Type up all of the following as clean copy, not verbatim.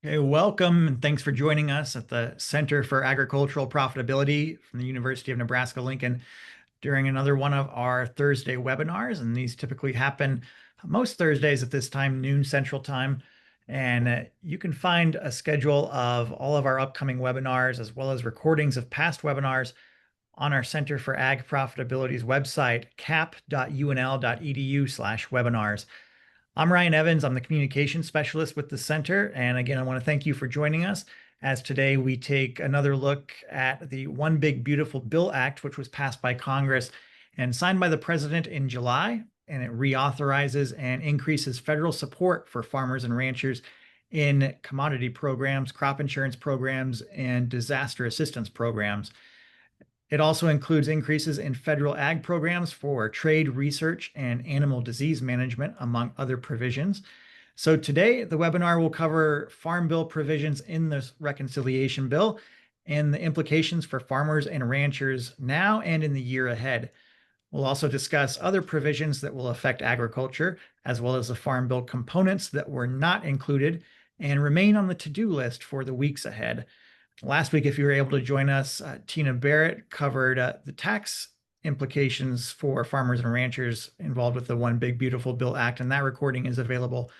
Okay, welcome and thanks for joining us at the Center for Agricultural Profitability from the University of Nebraska-Lincoln during another one of our Thursday webinars. And these typically happen most Thursdays at this time, noon Central Time. And you can find a schedule of all of our upcoming webinars as well as recordings of past webinars on our Center for Ag Profitability's website, cap.unl.edu/webinars. I'm Ryan Evans. I'm the communications specialist with the center. And again, I want to thank you for joining us as today we take another look at the One Big Beautiful Bill Act, which was passed by Congress and signed by the president in July. And it reauthorizes and increases federal support for farmers and ranchers in commodity programs, crop insurance programs, and disaster assistance programs. It also includes increases in federal ag programs for trade, research, and animal disease management, among other provisions. So today, the webinar will cover Farm Bill provisions in this reconciliation bill and the implications for farmers and ranchers now and in the year ahead. We'll also discuss other provisions that will affect agriculture, as well as the Farm Bill components that were not included and remain on the to-do list for the weeks ahead. Last week, if you were able to join us, Tina Barrett covered the tax implications for farmers and ranchers involved with the One Big Beautiful Bill Act, and that recording is available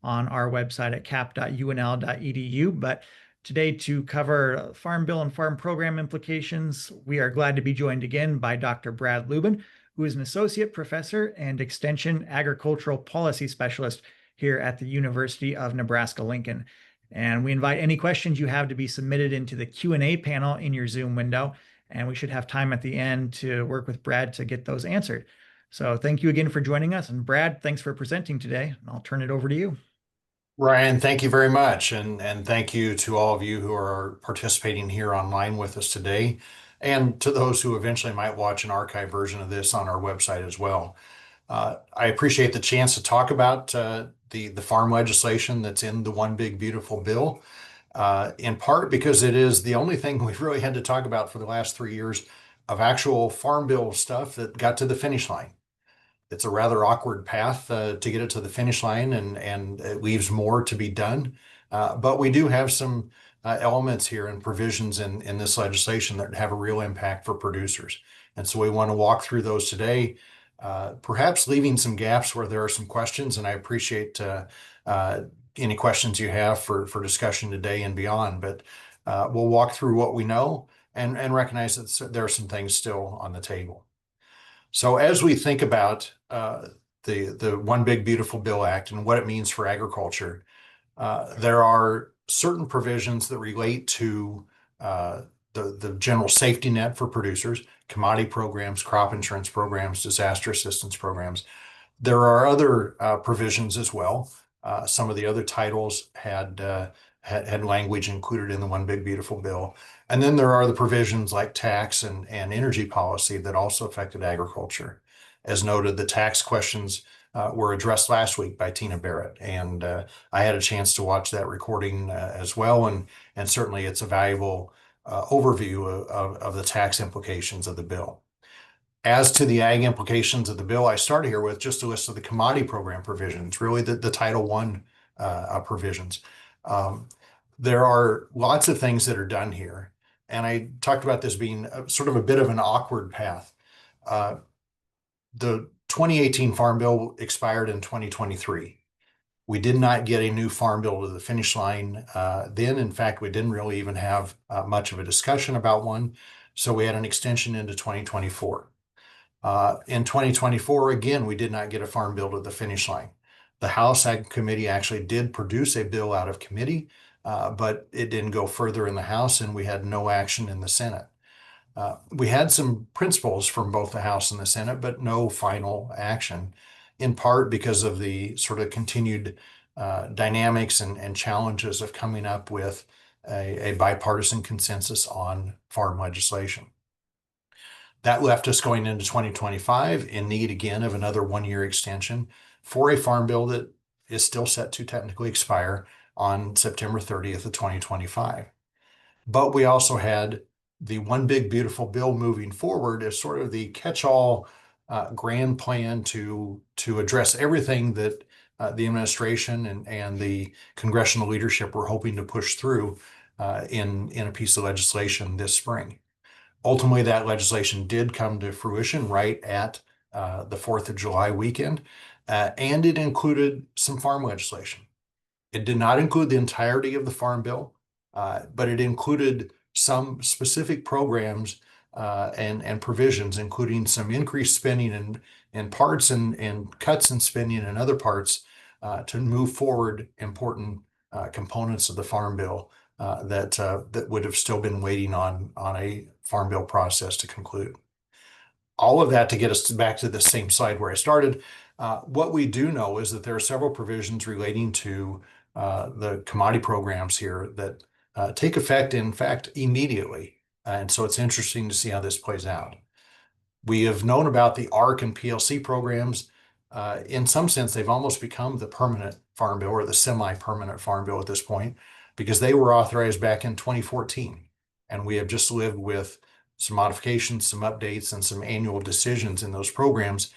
on our website at cap.unl.edu. But today, to cover Farm Bill and farm program implications, we are glad to be joined again by Dr. Brad Lubben, who is an associate professor and extension agricultural policy specialist here at the University of Nebraska-Lincoln. And we invite any questions you have to be submitted into the Q&A panel in your Zoom window. And we should have time at the end to work with Brad to get those answered. So thank you again for joining us. And Brad, thanks for presenting today. I'll turn it over to you. Ryan, thank you very much. And thank you to all of you who are participating here online with us today, and to those who eventually might watch an archive version of this on our website as well. I appreciate the chance to talk about the farm legislation that's in the One Big Beautiful Bill, in part because it is the only thing we've really had to talk about for the last 3 years of actual farm bill stuff that got to the finish line. It's a rather awkward path to get it to the finish line, and it leaves more to be done. But we do have some elements here and provisions in this legislation that have a real impact for producers. And so we want to walk through those today, perhaps leaving some gaps where there are some questions. And I appreciate any questions you have for discussion today and beyond. But we'll walk through what we know and recognize that there are some things still on the table. So as we think about the One Big Beautiful Bill Act and what it means for agriculture, there are certain provisions that relate to the general safety net for producers, commodity programs, crop insurance programs, disaster assistance programs. There are other provisions as well. Some of the other titles had language included in the One Big Beautiful Bill. And then there are the provisions like tax and energy policy that also affected agriculture. As noted, the tax questions were addressed last week by Tina Barrett, and I had a chance to watch that recording as well, and certainly it's a valuable overview of the tax implications of the bill. As to the ag implications of the bill, I started here with just a list of the commodity program provisions, really the Title I provisions. There are lots of things that are done here. And I talked about this being sort of a bit of an awkward path. The 2018 Farm Bill expired in 2023. We did not get a new Farm Bill to the finish line then. In fact, we didn't really even have much of a discussion about one. So we had an extension into 2024. In 2024, again, we did not get a Farm Bill to the finish line. The House Ag Committee actually did produce a bill out of committee, but it didn't go further in the House, and we had no action in the Senate. We had some principles from both the House and the Senate, but no final action, in part because of the sort of continued dynamics and challenges of coming up with a bipartisan consensus on farm legislation. That left us going into 2025 in need again of another one-year extension for a farm bill that is still set to technically expire on September 30th of 2025. But we also had the One Big Beautiful Bill moving forward as sort of the catch-all grand plan to address everything that the administration and the congressional leadership were hoping to push through in a piece of legislation this spring. Ultimately, that legislation did come to fruition right at the 4th of July weekend, and it included some farm legislation. It did not include the entirety of the Farm Bill, but it included some specific programs and provisions, including some increased spending in parts and cuts in spending in other parts to move forward important components of the Farm Bill that would have still been waiting on a Farm Bill process to conclude. All of that to get us back to the same slide where I started. What we do know is that there are several provisions relating to the commodity programs here that take effect, in fact, immediately. And so it's interesting to see how this plays out. We have known about the ARC and PLC programs. In some sense, they've almost become the permanent Farm Bill or the semi-permanent Farm Bill at this point, because they were authorized back in 2014. And we have just lived with some modifications, some updates, and some annual decisions in those programs.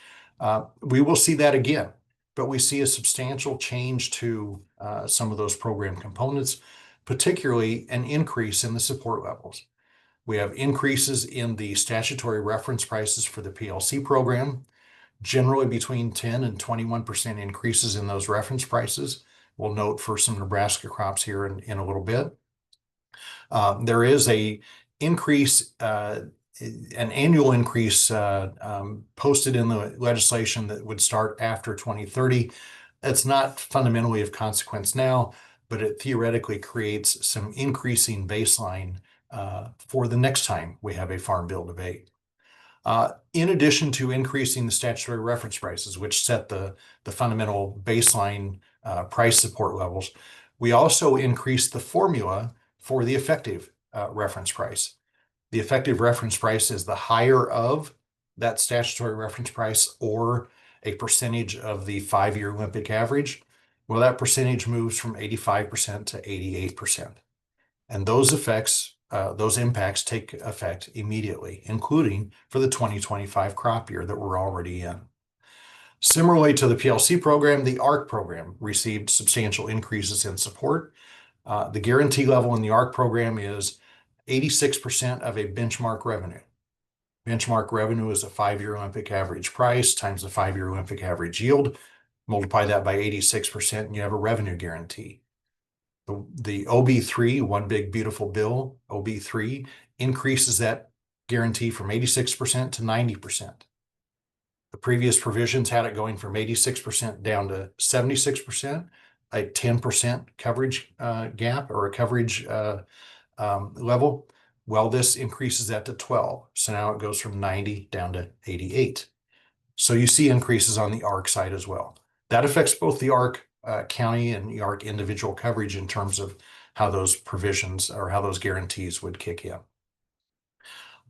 We will see that again, but we see a substantial change to some of those program components, particularly an increase in the support levels. We have increases in the statutory reference prices for the PLC program, generally between 10 and 21% increases in those reference prices. We'll note for some Nebraska crops here in a little bit. There is a increase, an annual increase posted in the legislation that would start after 2030. It's not fundamentally of consequence now, but it theoretically creates some increasing baseline for the next time we have a Farm Bill debate. In addition to increasing the statutory reference prices, which set the fundamental baseline price support levels, we also increased the formula for the effective reference price. The effective reference price is the higher of that statutory reference price or a percentage of the 5-year Olympic average. Well, that percentage moves from 85% to 88%. And those impacts take effect immediately, including for the 2025 crop year that we're already in. Similarly to the PLC program, the ARC program received substantial increases in support. The guarantee level in the ARC program is 86% of a benchmark revenue. Benchmark revenue is a 5-year Olympic average price times the 5-year Olympic average yield. Multiply that by 86% and you have a revenue guarantee. The OB3, One Big Beautiful Bill, OB3, increases that guarantee from 86% to 90%. The previous provisions had it going from 86% down to 76%, a 10% coverage gap or a coverage level. Well, this increases that to 12. So now it goes from 90 down to 88. So you see increases on the ARC side as well. That affects both the ARC county and the ARC individual coverage in terms of how those provisions or how those guarantees would kick in.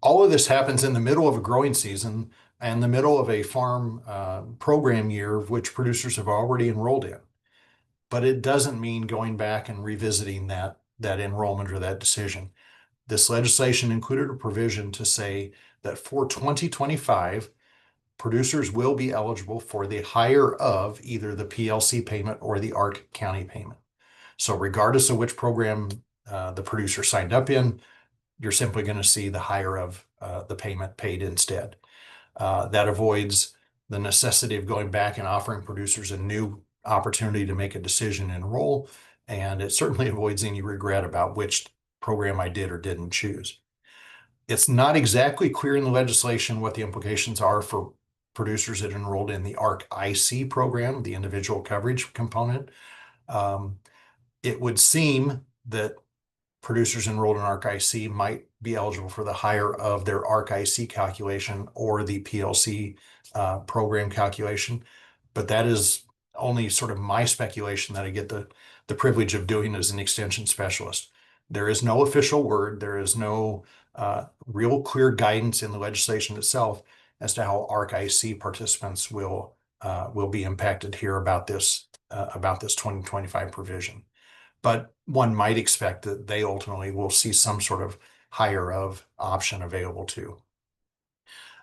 All of this happens in the middle of a growing season and the middle of a farm program year, which producers have already enrolled in. But it doesn't mean going back and revisiting that enrollment or that decision. This legislation included a provision to say that for 2025, producers will be eligible for the higher of either the PLC payment or the ARC county payment. So regardless of which program the producer signed up in, you're simply going to see the higher of the payment paid instead. That avoids the necessity of going back and offering producers a new opportunity to make a decision and enroll, and it certainly avoids any regret about which program I did or didn't choose. It's not exactly clear in the legislation what the implications are for producers that enrolled in the ARC IC program, the individual coverage component. It would seem that producers enrolled in ARC IC might be eligible for the higher of their ARC IC calculation or the PLC program calculation, but that is only sort of my speculation that I get the privilege of doing as an extension specialist. There is no official word. There is no real clear guidance in the legislation itself as to how ARC IC participants will be impacted here about this 2025 provision. But one might expect that they ultimately will see some sort of higher of option available too.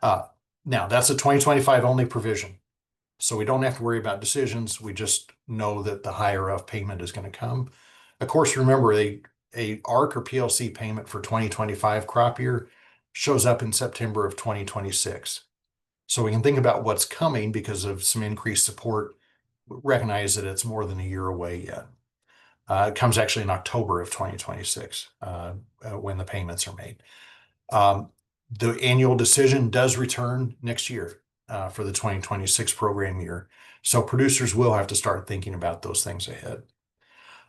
Now, that's a 2025 only provision. So we don't have to worry about decisions. We just know that the higher of payment is going to come. Of course, remember a ARC or PLC payment for 2025 crop year shows up in September of 2026. So we can think about what's coming because of some increased support, recognize that it's more than a year away yet. It comes actually in October of 2026 when the payments are made. The annual decision does return next year for the 2026 program year. So producers will have to start thinking about those things ahead.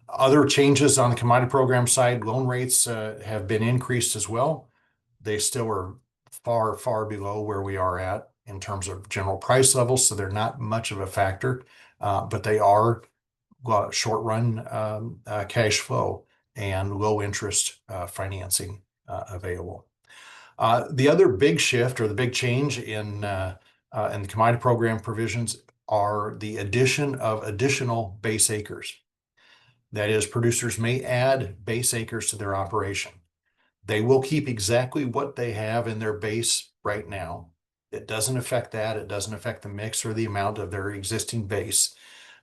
Other changes on the commodity program side, loan rates have been increased as well. They still are far, far below where we are at in terms of general price levels, so they're not much of a factor, but they are short run cash flow and low interest financing available. The other big shift or the big change in the commodity program provisions are the addition of additional base acres. That is, producers may add base acres to their operation. They will keep exactly what they have in their base right now. It doesn't affect that. It doesn't affect the mix or the amount of their existing base,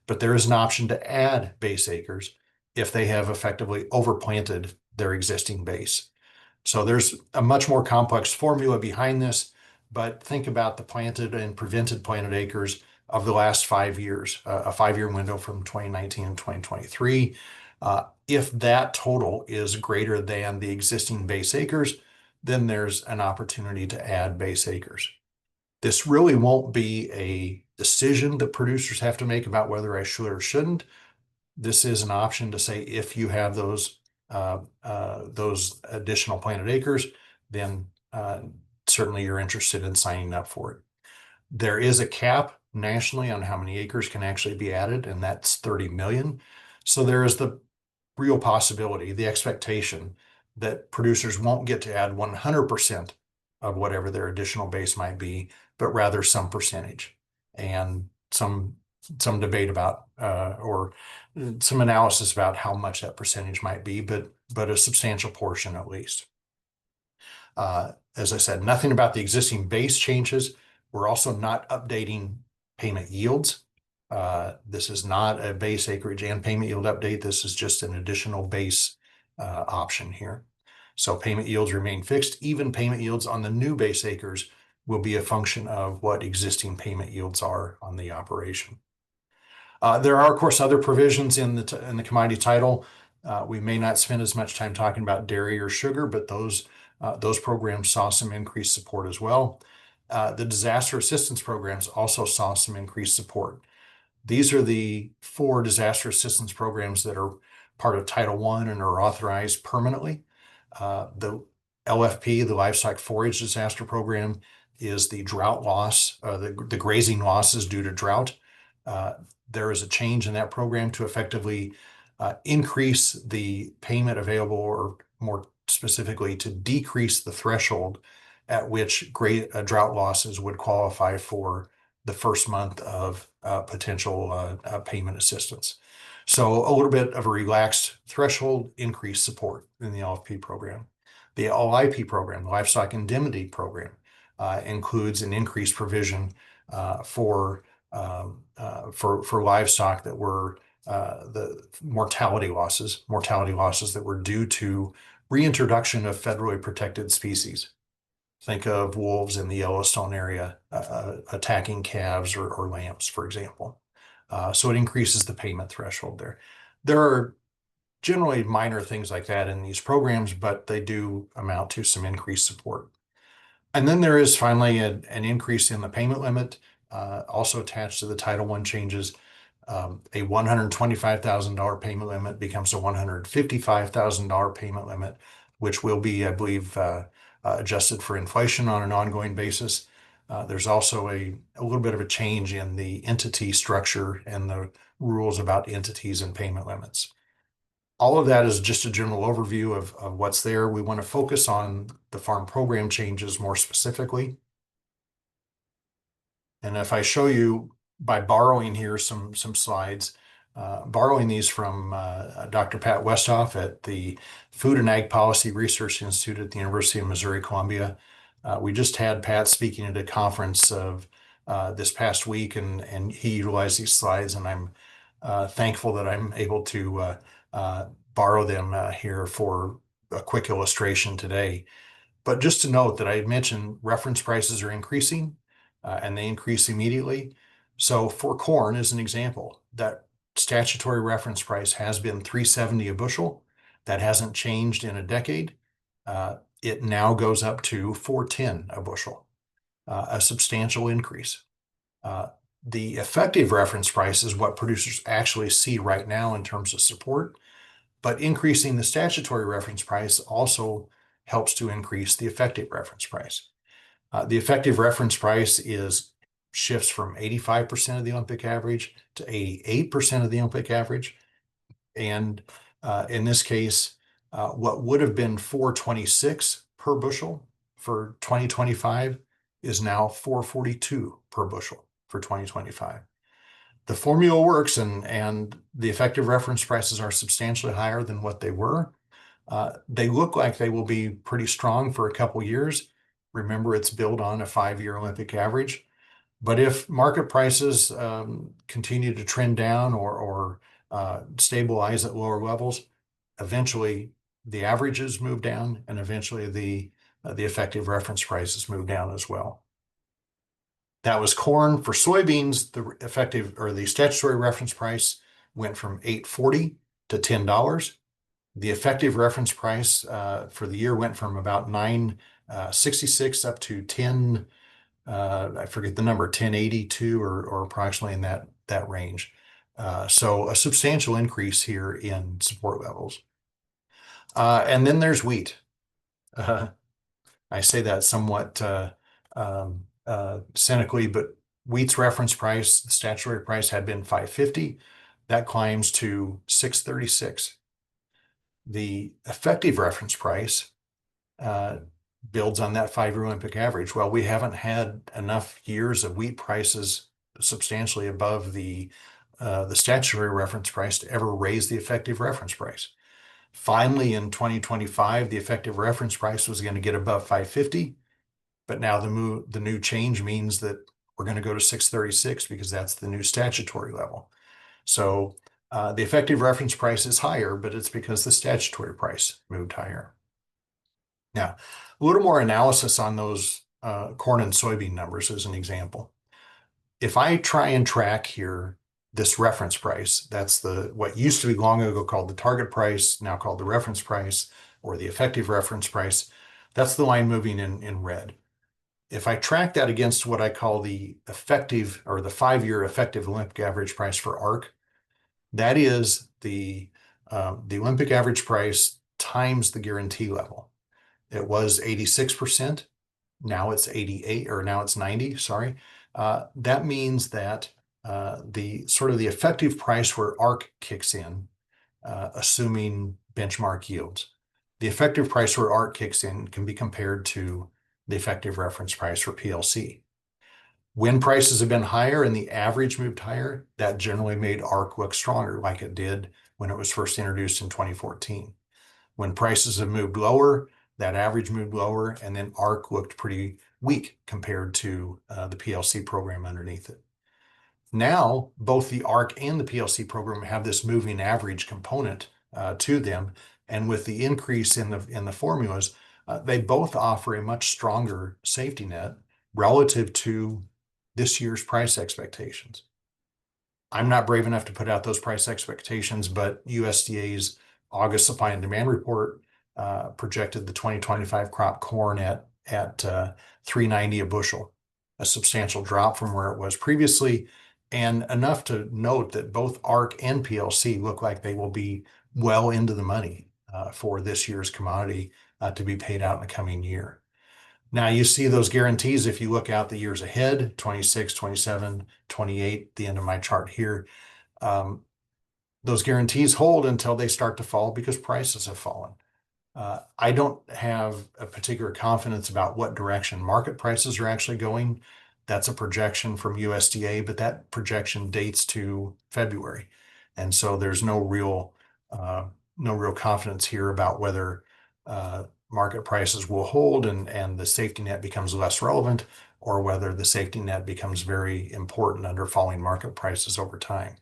but there is an option to add base acres if they have effectively overplanted their existing base. So there's a much more complex formula behind this, but think about the planted and prevented planted acres of the last 5 years, a 5-year window from 2019 and 2023. If that total is greater than the existing base acres, then there's an opportunity to add base acres. This really won't be a decision that producers have to make about whether I should or shouldn't. This is an option to say if you have those additional planted acres, then certainly you're interested in signing up for it. There is a cap nationally on how many acres can actually be added, and that's 30 million. So there is the real possibility, the expectation that producers won't get to add 100% of whatever their additional base might be, but rather some percentage, and some debate about or some analysis about how much that percentage might be, but a substantial portion at least. As I said, nothing about the existing base changes. We're also not updating payment yields. This is not a base acreage and payment yield update. This is just an additional base option here. So payment yields remain fixed. Even payment yields on the new base acres will be a function of what existing payment yields are on the operation. There are, of course, other provisions in the commodity title. We may not spend as much time talking about dairy or sugar, but those programs saw some increased support as well. The disaster assistance programs also saw some increased support. These are the 4 disaster assistance programs that are part of Title I and are authorized permanently. The LFP, the Livestock Forage Disaster Program, is the drought loss, the grazing losses due to drought. There is a change in that program to effectively increase the payment available, or more specifically, to decrease the threshold at which drought losses would qualify for the first month of potential payment assistance. So a little bit of a relaxed threshold, increased support in the LFP program. The LIP program, the Livestock Indemnity Program, includes an increased provision for livestock that were the mortality losses that were due to reintroduction of federally protected species. Think of wolves in the Yellowstone area attacking calves or lambs, for example. So it increases the payment threshold there. There are generally minor things like that in these programs, but they do amount to some increased support. And then there is finally an increase in the payment limit, also attached to the Title I changes. A $125,000 payment limit becomes a $155,000 payment limit, which will be, I believe, adjusted for inflation on an ongoing basis. There's also a little bit of a change in the entity structure and the rules about entities and payment limits. All of that is just a general overview of what's there. We want to focus on the farm program changes more specifically. And if I show you by borrowing here some slides, borrowing these from Dr. Pat Westhoff at the Food and Ag Policy Research Institute at the University of Missouri-Columbia. We just had Pat speaking at a conference of this past week, and he utilized these slides, and I'm thankful that I'm able to borrow them here for a quick illustration today. But just to note that I had mentioned reference prices are increasing and they increase immediately. So for corn, as an example, that statutory reference price has been $3.70 a bushel. That hasn't changed in a decade. It now goes up to $4.10 a bushel, a substantial increase. Uh, the effective reference price is what producers actually see right now in terms of support, but increasing the statutory reference price also helps to increase the effective reference price. The effective reference price shifts from 85% of the Olympic average to 88% of the Olympic average. And in this case, what would have been 426 per bushel for 2025 is now 442 per bushel for 2025. The formula works, and the effective reference prices are substantially higher than what they were. They look like they will be pretty strong for a couple years. Remember, it's built on a 5-year Olympic average. But if market prices continue to trend down or stabilize at lower levels, eventually the averages move down, and eventually the effective reference prices move down as well. That was corn. For soybeans, the effective or the statutory reference price went from $8.40 to $10. The effective reference price for the year went from about $9.66 up to 10. I forget the number, 1082 or approximately in that range. So a substantial increase here in support levels. And then there's wheat. I say that somewhat cynically, but wheat's reference price, the statutory price had been $5.50. That climbs to $6.36. The effective reference price builds on that 5-year Olympic average. Well, we haven't had enough years of wheat prices substantially above the statutory reference price to ever raise the effective reference price. Finally, in 2025, the effective reference price was going to get above 550, but now the new change means that we're going to go to 636 because that's the new statutory level. So the effective reference price is higher, but it's because the statutory price moved higher. Now, a little more analysis on those corn and soybean numbers as an example. If I try and track here this reference price, that's what used to be long ago called the target price, now called the reference price or the effective reference price. That's the line moving in red. If I track that against what I call the effective or the 5-year effective Olympic average price for ARC, that is the Olympic average price times the guarantee level. It was 86%. Now it's 88, or now it's 90, sorry. That means that the effective price where ARC kicks in, assuming benchmark yields. The effective price where ARC kicks in can be compared to the effective reference price for PLC. When prices have been higher and the average moved higher, that generally made ARC look stronger, like it did when it was first introduced in 2014. When prices have moved lower, that average moved lower, and then ARC looked pretty weak compared to the PLC program underneath it. Now, both the ARC and the PLC program have this moving average component to them, and with the increase in the formulas, they both offer a much stronger safety net relative to this year's price expectations. I'm not brave enough to put out those price expectations, but USDA's August supply and demand report projected the 2025 crop corn at $3.90 a bushel, a substantial drop from where it was previously, and enough to note that both ARC and PLC look like they will be well into the money for this year's commodity to be paid out in the coming year. Now you see those guarantees if you look out the years ahead, 26, 27, 28, the end of my chart here. Those guarantees hold until they start to fall because prices have fallen. I don't have a particular confidence about what direction market prices are actually going. That's a projection from USDA, but that projection dates to February. And so there's no real confidence here about whether market prices will hold and the safety net becomes less relevant, or whether the safety net becomes very important under falling market prices over time.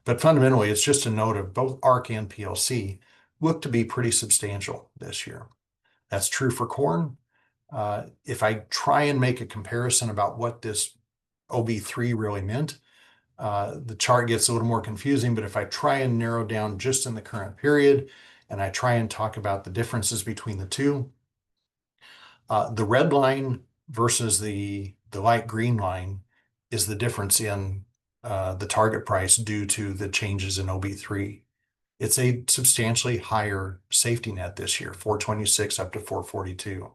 But fundamentally, it's just a note of both ARC and PLC look to be pretty substantial this year. That's true for corn. If I try and make a comparison about what this OB3 really meant, the chart gets a little more confusing, but if I try and narrow down just in the current period, and I try and talk about the differences between the two, the red line versus the light green line is the difference in the target price due to the changes in OB3. It's a substantially higher safety net this year, 426 up to 442.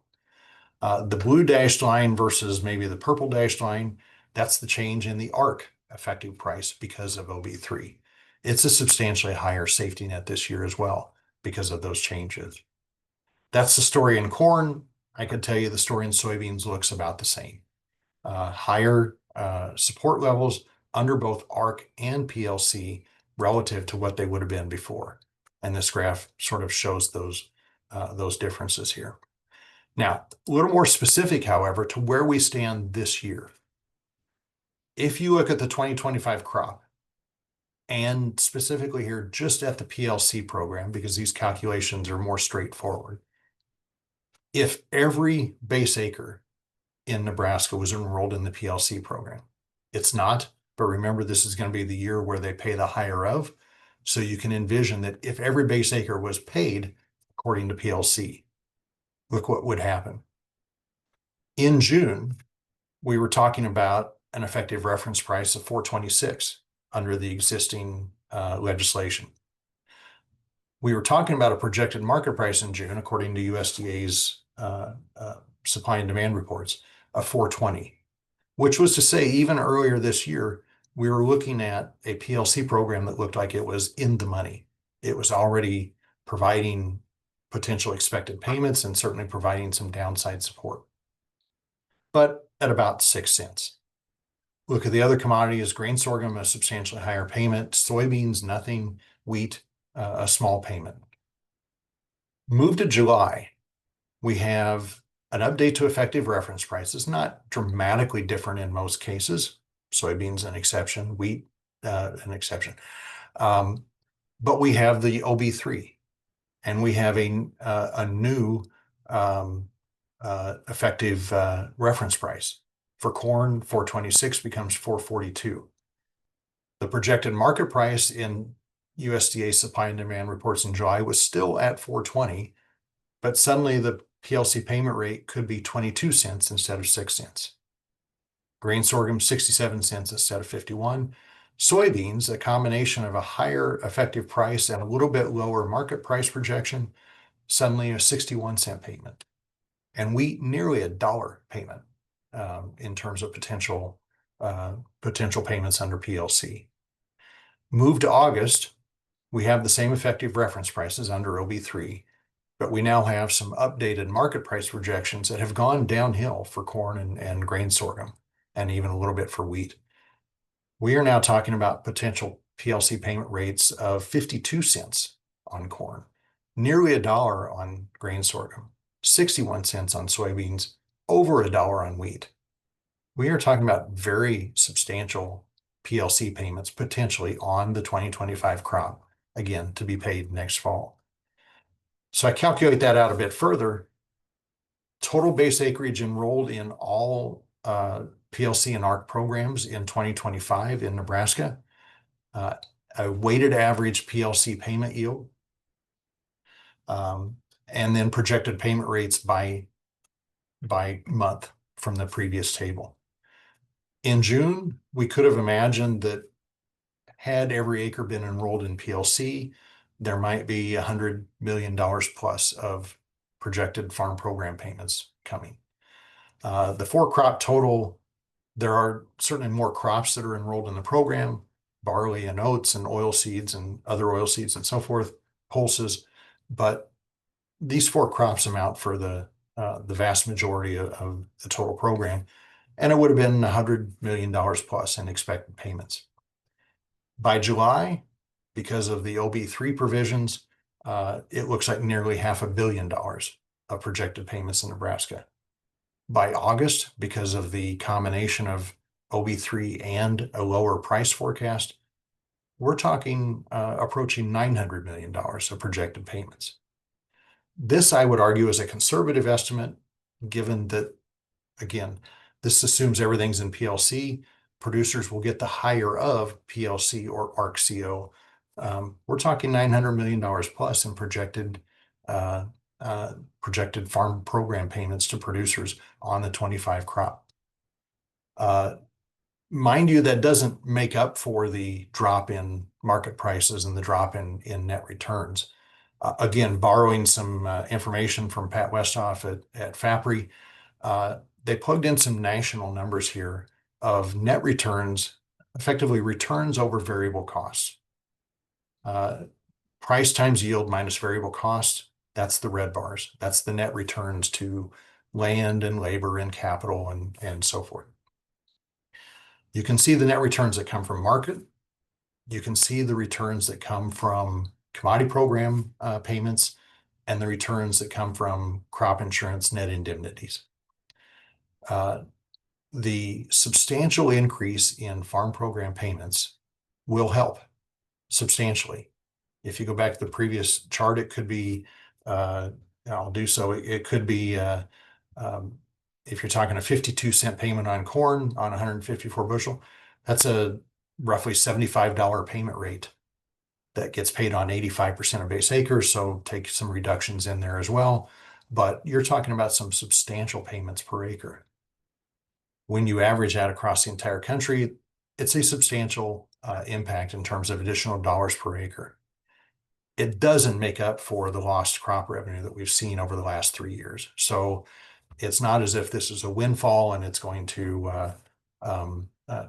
The blue dashed line versus maybe the purple dashed line, that's the change in the ARC effective price because of OB3. It's a substantially higher safety net this year as well because of those changes. That's the story in corn. I could tell you the story in soybeans looks about the same. Higher support levels under both ARC and PLC relative to what they would have been before. And this graph sort of shows those differences here. Now, a little more specific, however, to where we stand this year. If you look at the 2025 crop, and specifically here just at the PLC program, because these calculations are more straightforward, if every base acre in Nebraska was enrolled in the PLC program, it's not, but remember this is going to be the year where they pay the higher of. So you can envision that if every base acre was paid according to PLC, look what would happen. In June, we were talking about an effective reference price of 426 under the existing legislation. We were talking about a projected market price in June, according to USDA's supply and demand reports, of 420, which was to say, even earlier this year, we were looking at a PLC program that looked like it was in the money. It was already providing potential expected payments and certainly providing some downside support, but at about 6 cents. Look at the other commodities: grain sorghum, a substantially higher payment; soybeans, nothing; wheat, a small payment. Move to July, we have an update to effective reference prices, not dramatically different in most cases. Soybeans an exception, wheat an exception. But we have the OB3, and we have a new effective reference price. For corn, 426 becomes 442. The projected market price in USDA supply and demand reports in July was still at 420, but suddenly the PLC payment rate could be 22 cents instead of 6 cents. Grain sorghum, 67 cents instead of 51. Soybeans, a combination of a higher effective price and a little bit lower market price projection, suddenly a 61-cent payment. And wheat, nearly $1 payment in terms of potential payments under PLC. Move to August, we have the same effective reference prices under OB3, but we now have some updated market price projections that have gone downhill for corn and grain sorghum, and even a little bit for wheat. We are now talking about potential PLC payment rates of 52 cents on corn, nearly $1 on grain sorghum, 61 cents on soybeans, over $1 on wheat. We are talking about very substantial PLC payments potentially on the 2025 crop, again, to be paid next fall. So I calculate that out a bit further. Total base acreage enrolled in all PLC and ARC programs in 2025 in Nebraska, a weighted average PLC payment yield, and then projected payment rates by month from the previous table. In June, we could have imagined that had every acre been enrolled in PLC, there might be $100 million plus of projected farm program payments coming. The four crop total, there are certainly more crops that are enrolled in the program: barley and oats and oilseeds and other oilseeds and so forth, pulses. But these four crops amount for the vast majority of the total program, and it would have been $100 million plus in expected payments. By July, because of the OB3 provisions, it looks like nearly $500 million of projected payments in Nebraska. By August, because of the combination of OB3 and a lower price forecast, we're talking approaching $900 million of projected payments. This, I would argue, is a conservative estimate, given that, again, this assumes everything's in PLC. Producers will get the higher of PLC or ARC-CO. We're talking $900 million plus in projected farm program payments to producers on the 25 crop. Mind you, that doesn't make up for the drop in market prices and the drop in net returns. Again, borrowing some information from Pat Westhoff at FAPRI, they plugged in some national numbers here of net returns, effectively returns over variable costs. Price times yield minus variable costs, that's the red bars. That's the net returns to land and labor and capital and so forth. You can see the net returns that come from market. You can see the returns that come from commodity program payments and the returns that come from crop insurance net indemnities. The substantial increase in farm program payments will help substantially. If you go back to the previous chart, it could be, I'll do so, it could be, if you're talking a 52-cent payment on corn on 154 bushel, that's a roughly $75 payment rate that gets paid on 85% of base acres, so take some reductions in there as well. But you're talking about some substantial payments per acre. When you average that across the entire country, it's a substantial impact in terms of additional dollars per acre. It doesn't make up for the lost crop revenue that we've seen over the last 3 years. So it's not as if this is a windfall and it's going to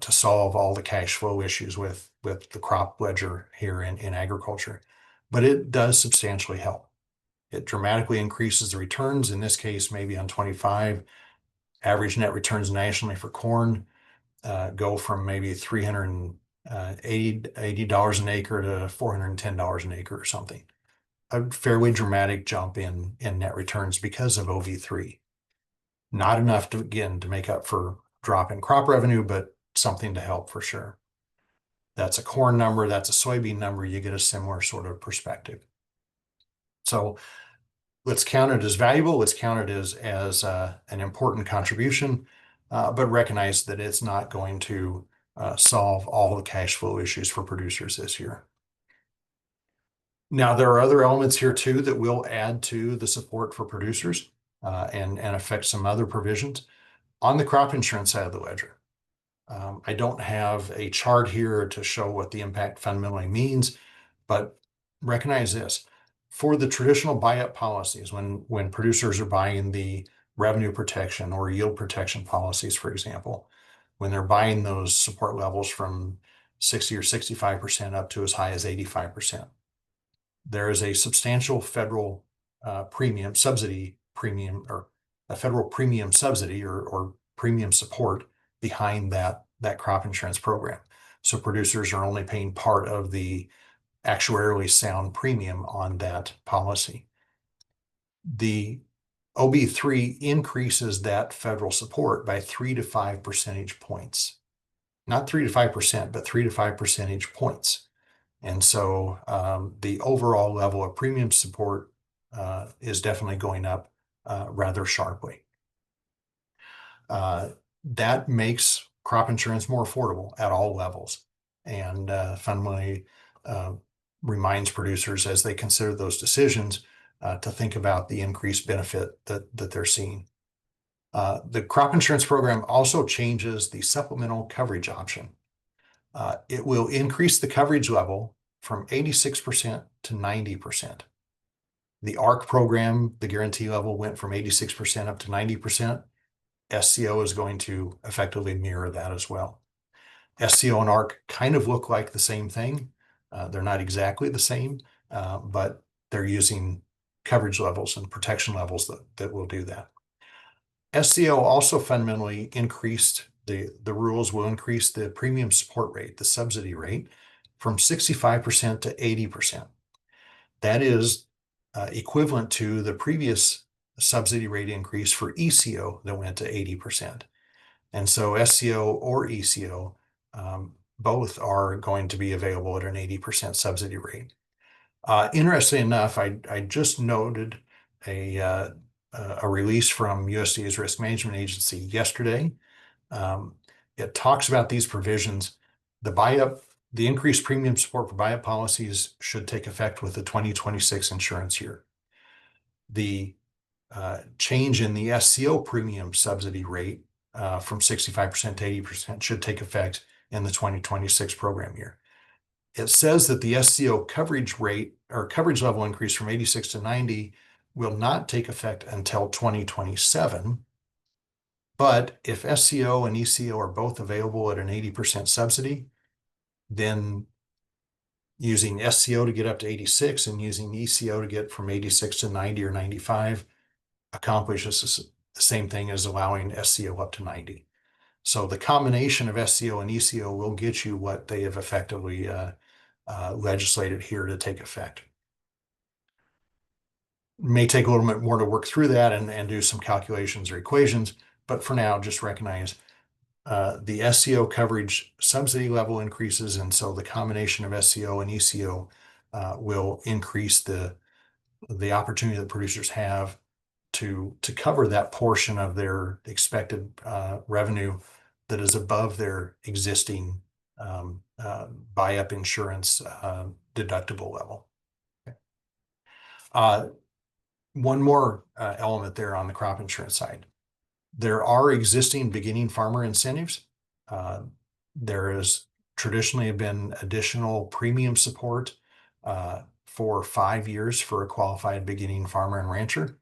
solve all the cash flow issues with the crop ledger here in agriculture, but it does substantially help. It dramatically increases the returns. In this case, maybe on 25, average net returns nationally for corn go from maybe $380 an acre to $410 an acre or something. A fairly dramatic jump in net returns because of OV3. Not enough to, again, to make up for drop in crop revenue, but something to help for sure. That's a corn number, that's a soybean number, you get a similar sort of perspective. So let's count it as valuable, let's count it as an important contribution, but recognize that it's not going to solve all the cash flow issues for producers this year. Now, there are other elements here too that will add to the support for producers and affect some other provisions. On the crop insurance side of the ledger, I don't have a chart here to show what the impact fundamentally means, but recognize this. For the traditional buy-up policies, when producers are buying the revenue protection or yield protection policies, for example, when they're buying those support levels from 60 or 65% up to as high as 85%, there is a substantial federal premium subsidy premium, or a federal premium subsidy or premium support behind that crop insurance program. So producers are only paying part of the actuarially sound premium on that policy. The OB3 increases that federal support by 3 to 5 percentage points. Not 3 to 5%, but 3 to 5 percentage points. And so the overall level of premium support is definitely going up rather sharply. That makes crop insurance more affordable at all levels, and fundamentally reminds producers as they consider those decisions to think about the increased benefit that they're seeing. The crop insurance program also changes the supplemental coverage option. It will increase the coverage level from 86% to 90%. The ARC program, the guarantee level went from 86% up to 90%. SCO is going to effectively mirror that as well. SCO and ARC kind of look like the same thing. They're not exactly the same, but they're using coverage levels and protection levels that will do that. SCO also fundamentally increased, the rules will increase the premium support rate, the subsidy rate, from 65% to 80%. That is equivalent to the previous subsidy rate increase for ECO that went to 80%. And so SCO or ECO both are going to be available at an 80% subsidy rate. Interesting enough, I just noted a release from USDA's Risk Management Agency yesterday. It talks about these provisions. The increased premium support for buy-up policies should take effect with the 2026 insurance year. The change in the SCO premium subsidy rate from 65% to 80% should take effect in the 2026 program year. It says that the SCO coverage rate or coverage level increase from 86 to 90 will not take effect until 2027. But if SCO and ECO are both available at an 80% subsidy, then using SCO to get up to 86 and using ECO to get from 86 to 90 or 95 accomplishes the same thing as allowing SCO up to 90. So the combination of SCO and ECO will get you what they have effectively legislated here to take effect. May take a little bit more to work through that and do some calculations or equations, but for now, just recognize the SCO coverage subsidy level increases, and so the combination of SCO and ECO will increase the opportunity that producers have to cover that portion of their expected revenue that is above their existing buy-up insurance deductible level. One more element there on the crop insurance side. There are existing beginning farmer incentives. There has traditionally been additional premium support for 5 years for a qualified beginning farmer and rancher.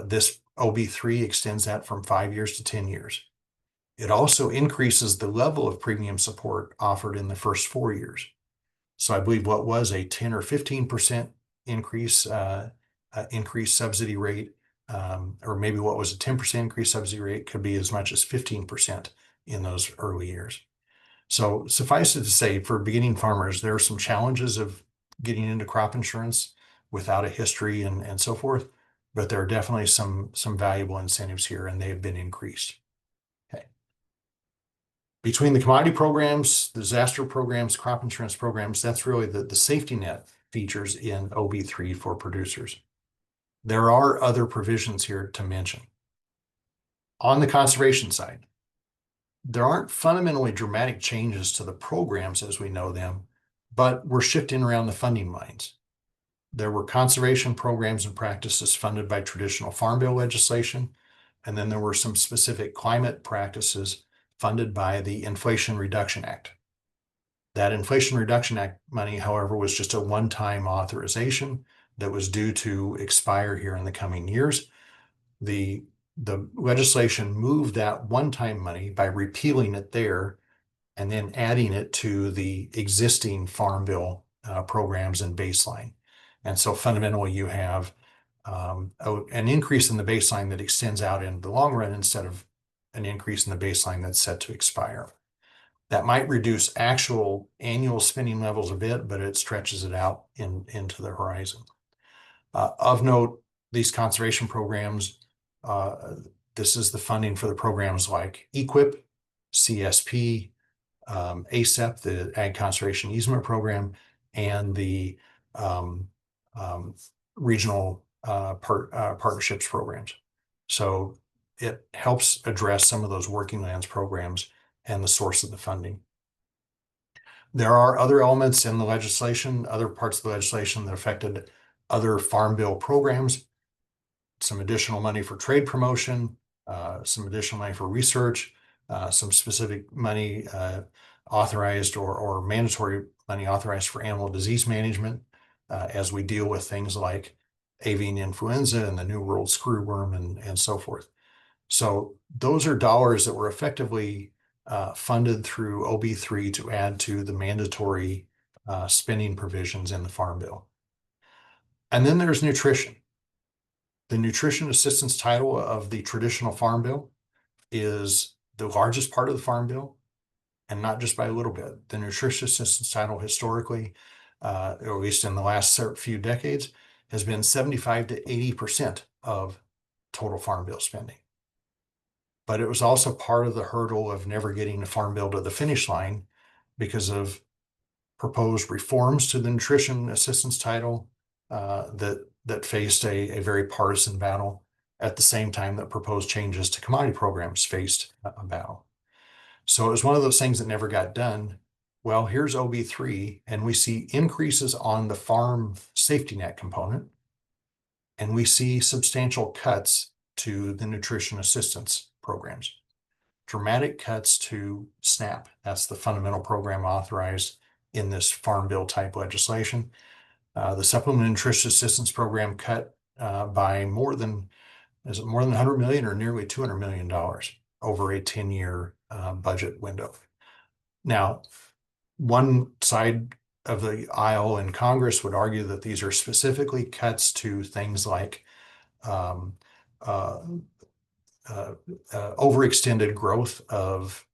This OB3 extends that from 5 years to 10 years. It also increases the level of premium support offered in the first 4 years. So I believe what was a 10 or 15% increase subsidy rate, or maybe what was a 10% increase subsidy rate could be as much as 15% in those early years. So suffice it to say, for beginning farmers, there are some challenges of getting into crop insurance without a history and so forth, but there are definitely some valuable incentives here, and they've been increased. Okay. Between the commodity programs, disaster programs, crop insurance programs, that's really the safety net features in OB3 for producers. There are other provisions here to mention. On the conservation side, there aren't fundamentally dramatic changes to the programs as we know them, but we're shifting around the funding lines. There were conservation programs and practices funded by traditional Farm Bill legislation, and then there were some specific climate practices funded by the Inflation Reduction Act. That Inflation Reduction Act money, however, was just a one-time authorization that was due to expire here in the coming years. The legislation moved that one-time money by repealing it there and then adding it to the existing Farm Bill programs and baseline. And so fundamentally, you have an increase in the baseline that extends out in the long run instead of an increase in the baseline that's set to expire. That might reduce actual annual spending levels a bit, but it stretches it out into the horizon. Of note, these conservation programs, this is the funding for the programs like EQIP, CSP, ASEP, the Ag Conservation Easement Program, and the regional partnerships programs. So it helps address some of those working lands programs and the source of the funding. There are other elements in the legislation, other parts of the legislation that affected other Farm Bill programs, some additional money for trade promotion, some additional money for research, some specific money authorized or mandatory money authorized for animal disease management as we deal with things like avian influenza and the New World screwworm and so forth. So those are dollars that were effectively funded through OB3 to add to the mandatory spending provisions in the Farm Bill. And then there's nutrition. The nutrition assistance title of the traditional Farm Bill is the largest part of the Farm Bill, and not just by a little bit. The nutrition assistance title historically, or at least in the last few decades, has been 75 to 80% of total Farm Bill spending. But it was also part of the hurdle of never getting the Farm Bill to the finish line because of proposed reforms to the nutrition assistance title that faced a very partisan battle at the same time that proposed changes to commodity programs faced a battle. So it was one of those things that never got done. Well, here's OB3, and we see increases on the farm safety net component, and we see substantial cuts to the nutrition assistance programs. Dramatic cuts to SNAP. That's the fundamental program authorized in this Farm Bill type legislation. The Supplemental Nutrition Assistance Program cut by more than 100 million or nearly $200 million over a 10-year budget window. Now, one side of the aisle in Congress would argue that these are specifically cuts to things like overextended growth of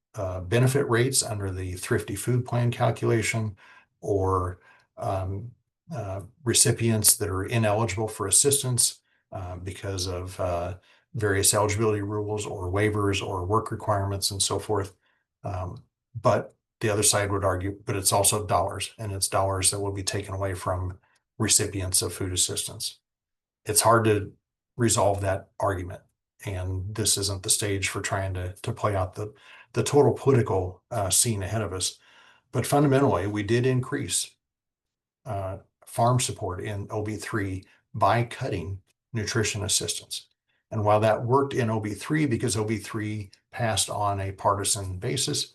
benefit rates under the Thrifty Food Plan calculation, or recipients that are ineligible for assistance because of various eligibility rules or waivers or work requirements and so forth. But the other side would argue, but it's also dollars, and it's dollars that will be taken away from recipients of food assistance. It's hard to resolve that argument, and this isn't the stage for trying to play out the total political scene ahead of us. But fundamentally, we did increase farm support in OB3 by cutting nutrition assistance. And while that worked in OB3 because OB3 passed on a partisan basis,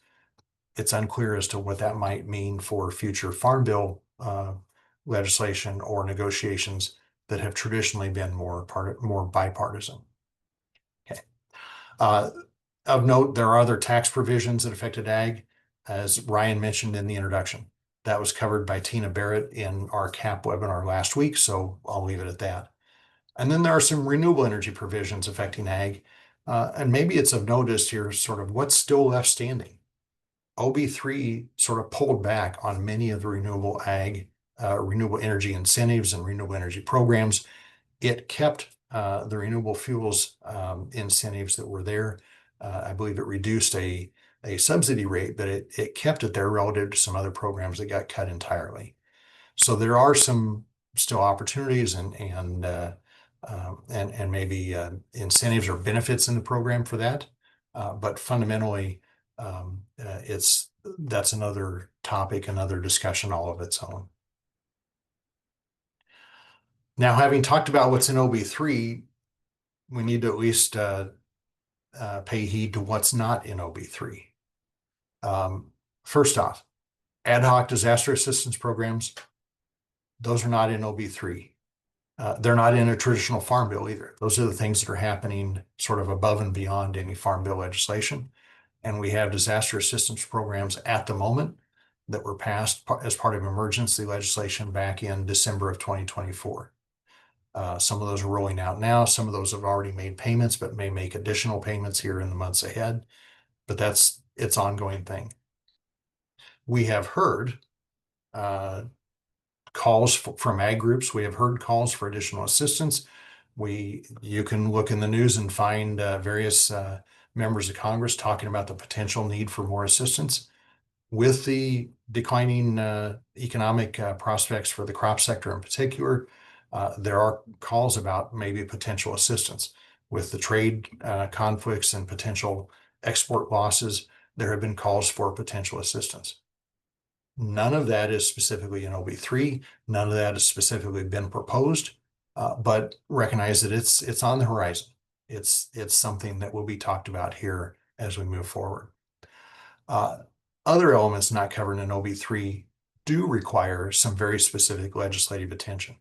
it's unclear as to what that might mean for future Farm Bill legislation or negotiations that have traditionally been more bipartisan. Okay. Of note, there are other tax provisions that affected ag, as Ryan mentioned in the introduction. That was covered by Tina Barrett in our CAP webinar last week, so I'll leave it at that. And then there are some renewable energy provisions affecting ag, and maybe it's of notice here sort of what's still left standing. OB3 sort of pulled back on many of the renewable energy incentives and renewable energy programs. It kept the renewable fuels incentives that were there. I believe it reduced a subsidy rate, but it kept it there relative to some other programs that got cut entirely. So there are some still opportunities and maybe incentives or benefits in the program for that. But fundamentally, that's another topic, another discussion all of its own. Now, having talked about what's in OB3, we need to at least pay heed to what's not in OB3. First off, ad hoc disaster assistance programs, those are not in OB3. They're not in a traditional Farm Bill either. Those are the things that are happening sort of above and beyond any Farm Bill legislation. And we have disaster assistance programs at the moment that were passed as part of emergency legislation back in December of 2024. Some of those are rolling out now. Some of those have already made payments, but may make additional payments here in the months ahead. But it's ongoing thing. We have heard calls from ag groups. We have heard calls for additional assistance. You can look in the news and find various members of Congress talking about the potential need for more assistance. With the declining economic prospects for the crop sector in particular, there are calls about maybe potential assistance. With the trade conflicts and potential export losses, there have been calls for potential assistance. None of that is specifically in OB3. None of that has specifically been proposed, but recognize that it's on the horizon. It's something that will be talked about here as we move forward. Other elements not covered in OB3 do require some very specific legislative attention.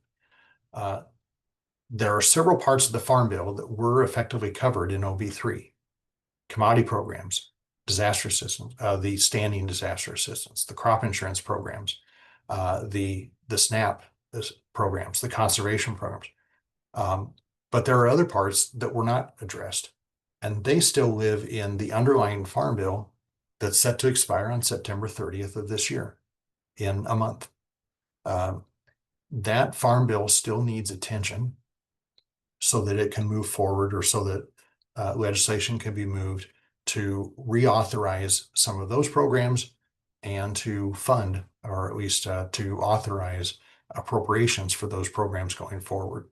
There are several parts of the Farm Bill that were effectively covered in OB3. Commodity programs, disaster assistance, the standing disaster assistance, the crop insurance programs, the SNAP programs, the conservation programs. But there are other parts that were not addressed, and they still live in the underlying Farm Bill that's set to expire on September 30th of this year, in a month. That Farm Bill still needs attention so that it can move forward, or so that legislation can be moved to reauthorize some of those programs and to fund, or at least to authorize appropriations for those programs going forward.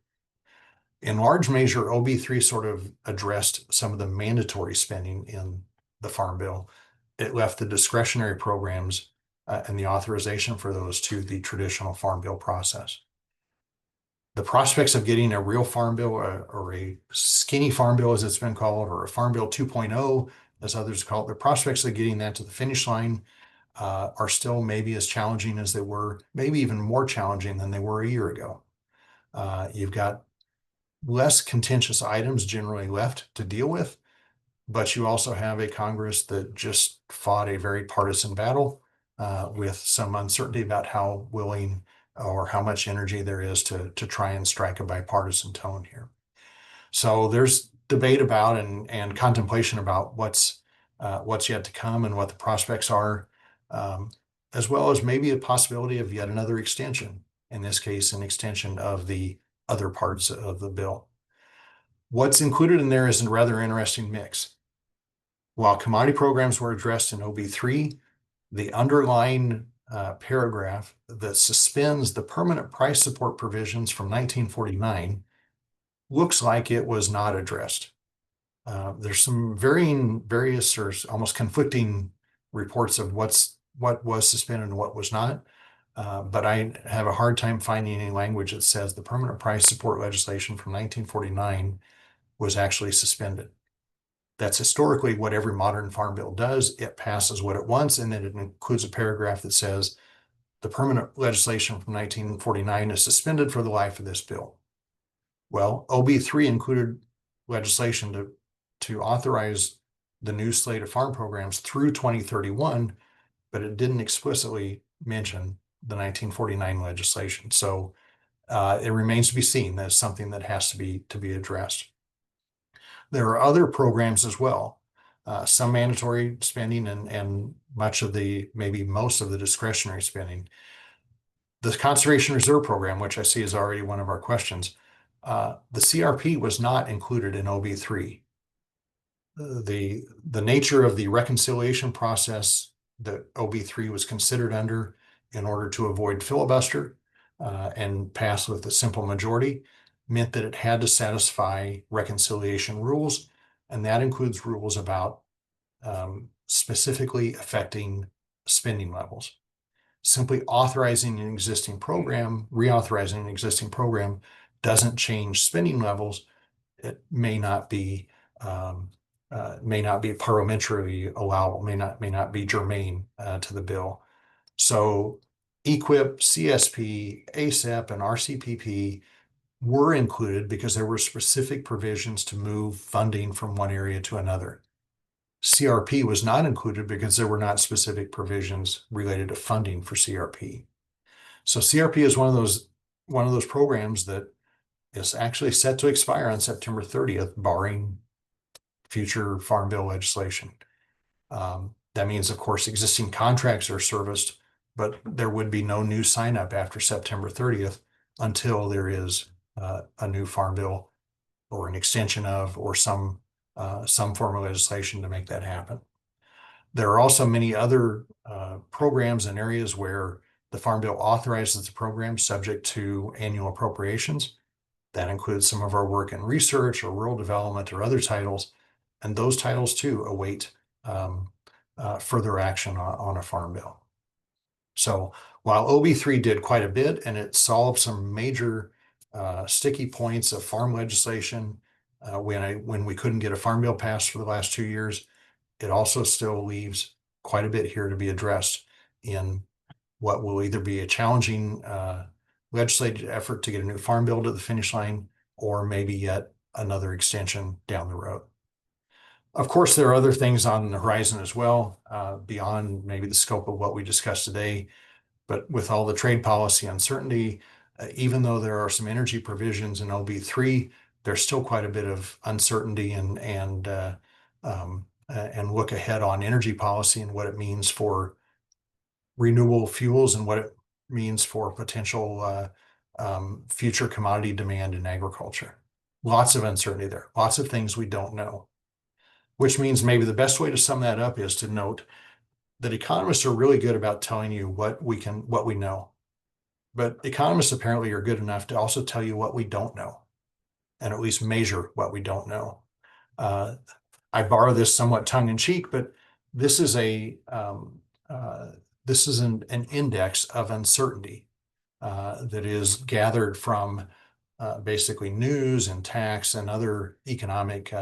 In large measure, OB3 sort of addressed some of the mandatory spending in the Farm Bill. It left the discretionary programs and the authorization for those to the traditional Farm Bill process. The prospects of getting a real Farm Bill, or a skinny Farm Bill as it's been called, or a Farm Bill 2.0 as others call it, the prospects of getting that to the finish line are still maybe as challenging as they were, maybe even more challenging than they were a year ago. You've got less contentious items generally left to deal with, but you also have a Congress that just fought a very partisan battle with some uncertainty about how willing or how much energy there is to try and strike a bipartisan tone here. So there's debate about and contemplation about what's yet to come and what the prospects are, as well as maybe a possibility of yet another extension, in this case, an extension of the other parts of the bill. What's included in there is a rather interesting mix. While commodity programs were addressed in OB3, the underlying paragraph that suspends the permanent price support provisions from 1949 looks like it was not addressed. There's some various or almost conflicting reports of what was suspended and what was not. But I have a hard time finding any language that says the permanent price support legislation from 1949 was actually suspended. That's historically what every modern farm bill does. It passes what it wants, and then it includes a paragraph that says the permanent legislation from 1949 is suspended for the life of this bill. Well, OB3 included legislation to authorize the new slate of farm programs through 2031, but it didn't explicitly mention the 1949 legislation. So it remains to be seen. That's something that has to be addressed. There are other programs as well, some mandatory spending and much of maybe most of the discretionary spending. The Conservation Reserve Program, which I see is already one of our questions, the CRP was not included in OB3. The nature of the reconciliation process that OB3 was considered under in order to avoid filibuster and pass with a simple majority meant that it had to satisfy reconciliation rules, and that includes rules about specifically affecting spending levels. Simply authorizing an existing program, reauthorizing an existing program doesn't change spending levels. It may not be parliamentary allowable, may not be germane to the bill. So EQIP, CSP, ASAP, and RCPP were included because there were specific provisions to move funding from one area to another. CRP was not included because there were not specific provisions related to funding for CRP. So CRP is one of those programs that is actually set to expire on September 30th, barring future Farm Bill legislation. That means, of course, existing contracts are serviced, but there would be no new sign up after September 30th until there is a new Farm Bill or an extension of, or some form of legislation to make that happen. There are also many other programs and areas where the Farm Bill authorizes the program subject to annual appropriations. That includes some of our work in research or rural development or other titles, and those titles too await further action on a Farm Bill. So while OB3 did quite a bit and it solved some major sticky points of farm legislation when we couldn't get a Farm Bill passed for the last 2 years, it also still leaves quite a bit here to be addressed in what will either be a challenging legislative effort to get a new Farm Bill to the finish line, or maybe yet another extension down the road. Of course, there are other things on the horizon as well, beyond maybe the scope of what we discussed today. But with all the trade policy uncertainty, even though there are some energy provisions in OB3, there's still quite a bit of uncertainty and look ahead on energy policy and what it means for renewable fuels and what it means for potential future commodity demand in agriculture. Lots of uncertainty there, lots of things we don't know, which means maybe the best way to sum that up is to note that economists are really good about telling you what we know. But economists apparently are good enough to also tell you what we don't know, and at least measure what we don't know. Uh, I borrow this somewhat tongue in cheek, but this is an index of uncertainty that is gathered from basically news and tax and other economic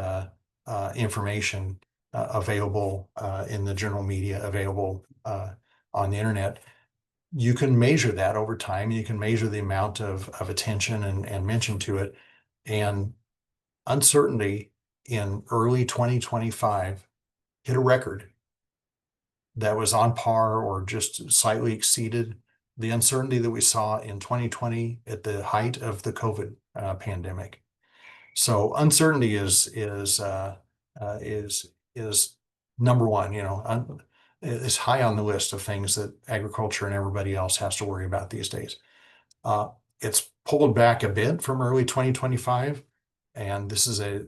information available in the general media, available on the internet. You can measure that over time. You can measure the amount of attention and mention to it. And uncertainty in early 2025 hit a record that was on par or just slightly exceeded the uncertainty that we saw in 2020 at the height of the COVID pandemic. So uncertainty is number one. Is high on the list of things that agriculture and everybody else has to worry about these days. It's pulled back a bit from early 2025, and this is a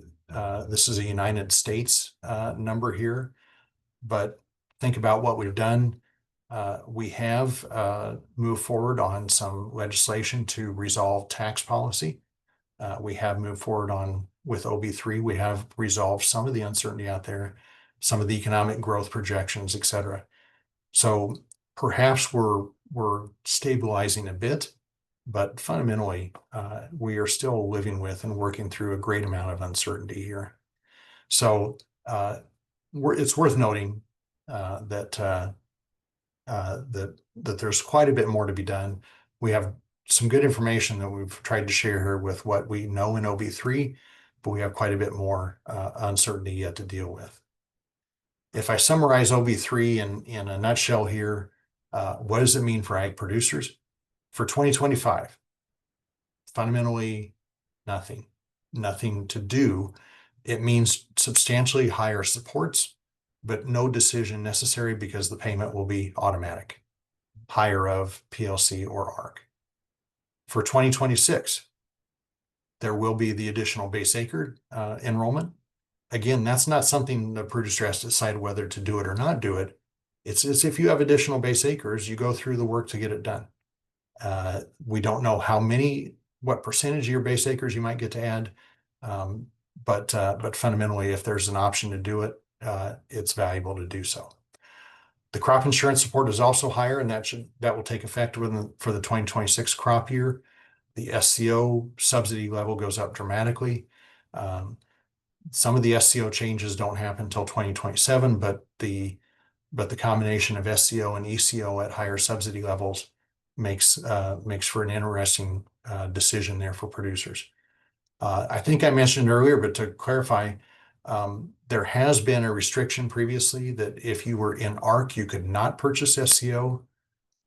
United States number here. But think about what we've done. We have moved forward on some legislation to resolve tax policy. We have moved forward on with OB3. We have resolved some of the uncertainty out there, some of the economic growth projections, et cetera. So perhaps we're stabilizing a bit, but fundamentally, we are still living with and working through a great amount of uncertainty here. So it's worth noting that there's quite a bit more to be done. We have some good information that we've tried to share here with what we know in OB3, but we have quite a bit more uncertainty yet to deal with. If I summarize OB3 in a nutshell here, what does it mean for ag producers? For 2025, fundamentally nothing to do. It means substantially higher supports, but no decision necessary because the payment will be automatic, higher of PLC or ARC. For 2026, there will be the additional base acre enrollment. Again, that's not something the producer has to decide whether to do it or not do it. It's as if you have additional base acres, you go through the work to get it done. We don't know what percentage of your base acres you might get to add, but fundamentally, if there's an option to do it, it's valuable to do so. The crop insurance support is also higher, and that will take effect for the 2026 crop year. The SCO subsidy level goes up dramatically. Some of the SCO changes don't happen until 2027, but the combination of SCO and ECO at higher subsidy levels makes for an interesting decision there for producers. I think I mentioned earlier, but to clarify, there has been a restriction previously that if you were in ARC, you could not purchase SCO.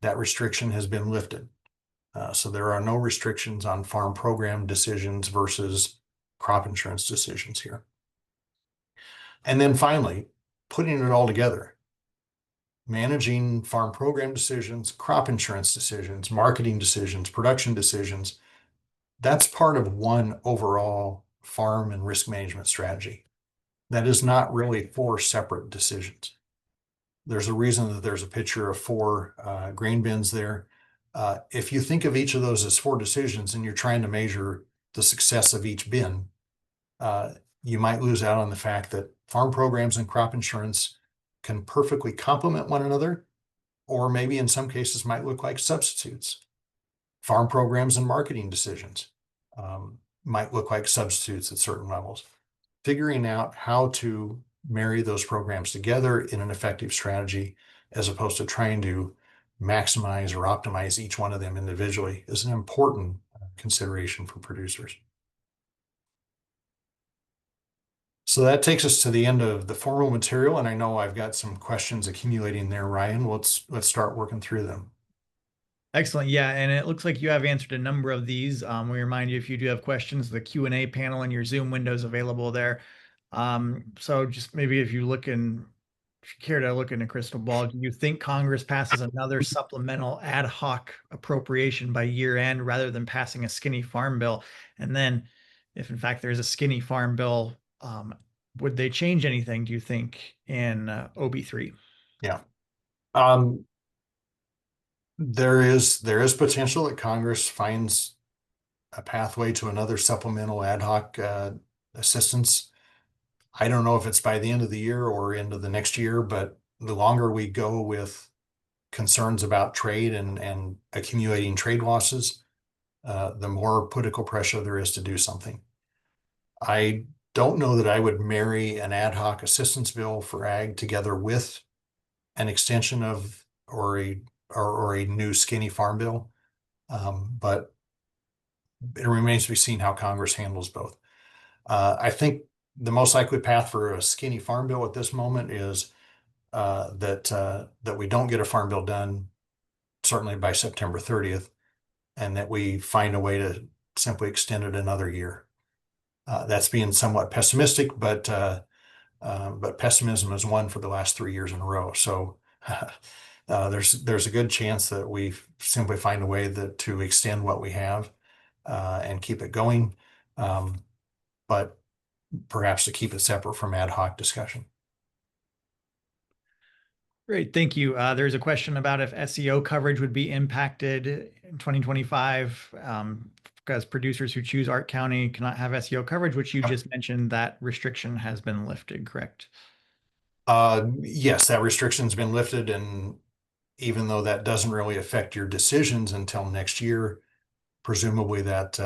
That restriction has been lifted. So there are no restrictions on farm program decisions versus crop insurance decisions here. And then finally, putting it all together, managing farm program decisions, crop insurance decisions, marketing decisions, production decisions, that's part of one overall farm and risk management strategy. That is not really 4 separate decisions. There's a reason that there's a picture of 4 grain bins there. If you think of each of those as 4 decisions and you're trying to measure the success of each bin, you might lose out on the fact that farm programs and crop insurance can perfectly complement one another, or maybe in some cases might look like substitutes. Farm programs and marketing decisions might look like substitutes at certain levels. Figuring out how to marry those programs together in an effective strategy, as opposed to trying to maximize or optimize each one of them individually, is an important consideration for producers. So that takes us to the end of the formal material, and I know I've got some questions accumulating there, Ryan. Let's start working through them. Excellent. Yeah, and it looks like you have answered a number of these. We remind you, if you do have questions, the Q&A panel in your Zoom window is available there. So just maybe if you care to look in a crystal ball, do you think Congress passes another supplemental ad hoc appropriation by year end rather than passing a skinny farm bill? And then if in fact there's a skinny farm bill, would they change anything, do you think, in OB3? Yeah. Um, there is potential that Congress finds a pathway to another supplemental ad hoc assistance. I don't know if it's by the end of the year or into the next year, but the longer we go with concerns about trade and accumulating trade losses, the more political pressure there is to do something. I don't know that I would marry an ad hoc assistance bill for ag together with an extension of or a new skinny farm bill. But it remains to be seen how Congress handles both. I think the most likely path for a skinny farm bill at this moment is that we don't get a farm bill done certainly by September 30th, and that we find a way to simply extend it another year. That's being somewhat pessimistic, but pessimism has won for the last 3 years in a row. So there's a good chance that we simply find a way to extend what we have and keep it going, but perhaps to keep it separate from ad hoc discussion. Great, thank you. There's a question about if SEO coverage would be impacted in 2025 because producers who choose Ark County cannot have SEO coverage, which you just mentioned that restriction has been lifted, correct? Yes, that restriction's been lifted, and even though that doesn't really affect your decisions until next year, presumably that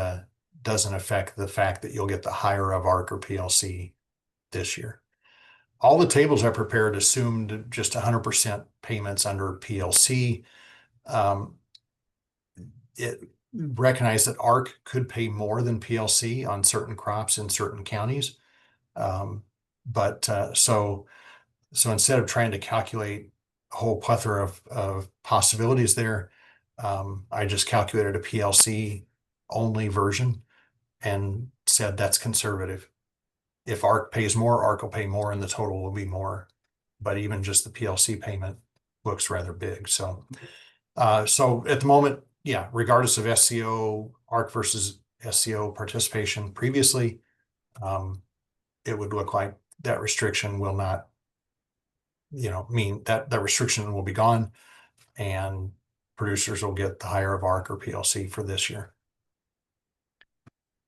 doesn't affect the fact that you'll get the higher of ARC or PLC this year. All the tables I prepared assumed just 100% payments under PLC. It recognized that ARC could pay more than PLC on certain crops in certain counties. But so instead of trying to calculate a whole plethora of possibilities there, I just calculated a PLC only version and said that's conservative. If ARC pays more, ARC will pay more and the total will be more. But even just the PLC payment looks rather big. So so at the moment, yeah, regardless of SCO, ARC versus SCO participation previously, it would look like that restriction will not, mean that that restriction will be gone and producers will get the higher of ARC or PLC for this year.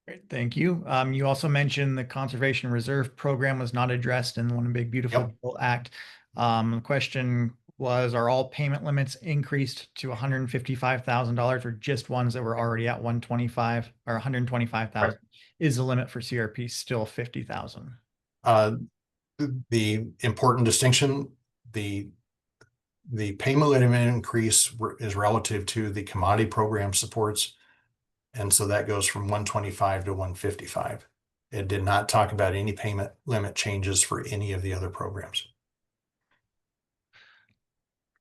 Great, thank you. You also mentioned the Conservation Reserve Program was not addressed in One Big Beautiful Yep. Bill Act. The question was, are all payment limits increased to $155,000 or just ones that were already at 125 or 125,000? Is the limit for CRP still 50,000? The important distinction, the payment limit increase is relative to the commodity program supports. And so that goes from 125 to 155. It did not talk about any payment limit changes for any of the other programs.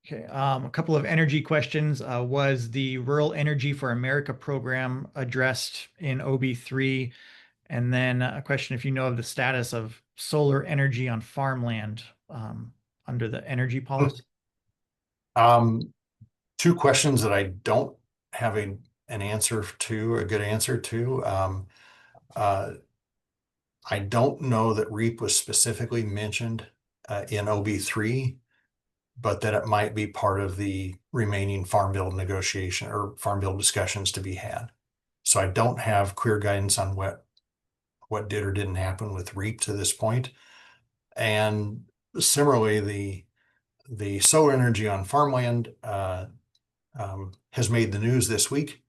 Okay, a couple of energy questions. Was the Rural Energy for America program addressed in OB3? And then a question if you know of the status of solar energy on farmland under the energy policy. Two questions that I don't have a good answer to. I don't know that REAP was specifically mentioned in OB3, but that it might be part of the remaining Farm Bill negotiation or Farm Bill discussions to be had. So I don't have clear guidance on what did or didn't happen with REAP to this point. And similarly, the solar energy on farmland has made the news this week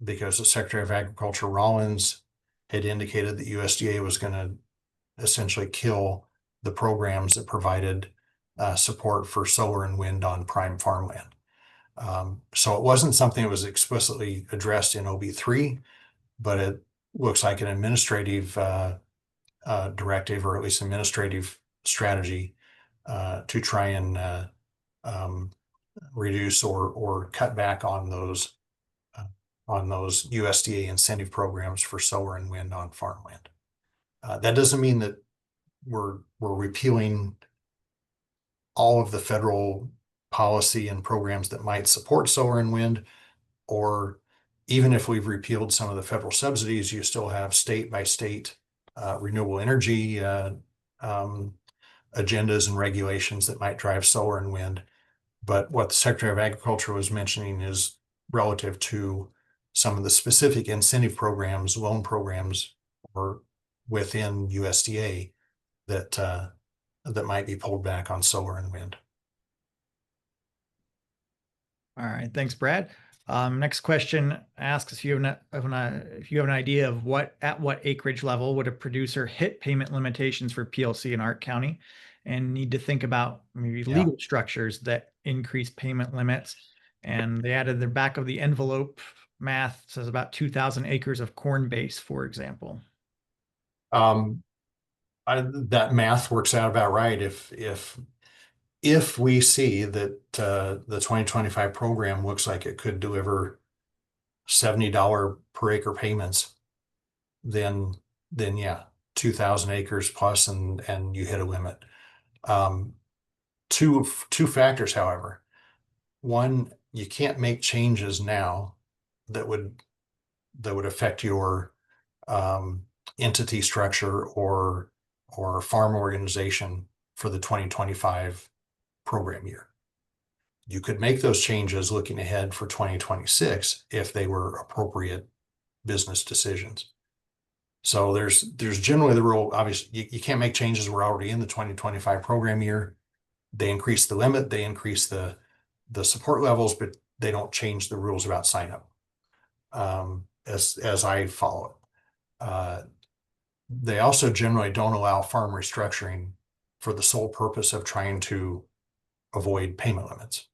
because the Secretary of Agriculture Rollins had indicated that USDA was going to essentially kill the programs that provided support for solar and wind on prime farmland. So it wasn't something that was explicitly addressed in OB3, but it looks like an administrative directive, or at least administrative strategy to try and reduce or cut back on those USDA incentive programs for solar and wind on farmland. That doesn't mean that we're repealing all of the federal policy and programs that might support solar and wind, or even if we've repealed some of the federal subsidies, you still have state by state renewable energy agendas and regulations that might drive solar and wind. But what the Secretary of Agriculture was mentioning is relative to some of the specific incentive programs, loan programs, or within USDA that might be pulled back on solar and wind. All right, thanks, Brad. Next question asks if you have an idea of at what acreage level would a producer hit payment limitations for PLC in Ark County, and need to think about maybe Yeah. legal structures that increase payment limits. And they added the back of the envelope math says about 2,000 acres of corn base, for example. Um, that math works out about right. If we see that the 2025 program looks like it could deliver $70 per acre payments, then yeah, 2,000 acres plus, and you hit a limit. Two factors, however. One, you can't make changes now that would affect your entity structure or farm organization for the 2025 program year. You could make those changes looking ahead for 2026 if they were appropriate business decisions. So there's generally the rule. Obviously, you can't make changes. We're already in the 2025 program year. They increase the limit, they increase the support levels, but they don't change the rules about sign up. As I follow it. They also generally don't allow farm restructuring for the sole purpose of trying to avoid payment limits,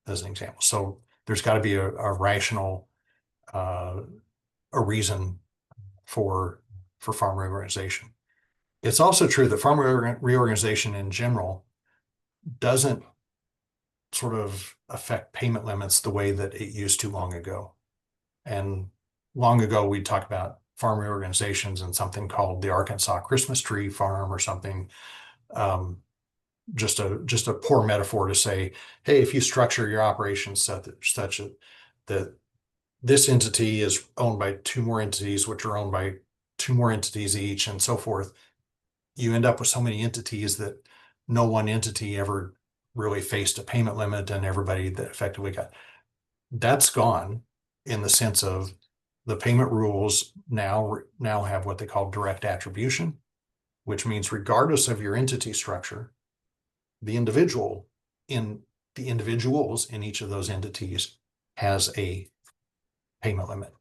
as an example. So there's got to be a rational a reason for farm reorganization. It's also true that farm reorganization in general doesn't sort of affect payment limits the way that it used to long ago. And long ago, we talked about farm reorganizations and something called the Arkansas Christmas Tree Farm or something. Just a poor metaphor to say, hey, if you structure your operations such that this entity is owned by two more entities, which are owned by two more entities each, and so forth, you end up with so many entities that no one entity ever really faced a payment limit, and everybody that effectively that's gone, in the sense of the payment rules now have what they call direct attribution, which means regardless of your entity structure, the individuals in each of those entities has a payment limit.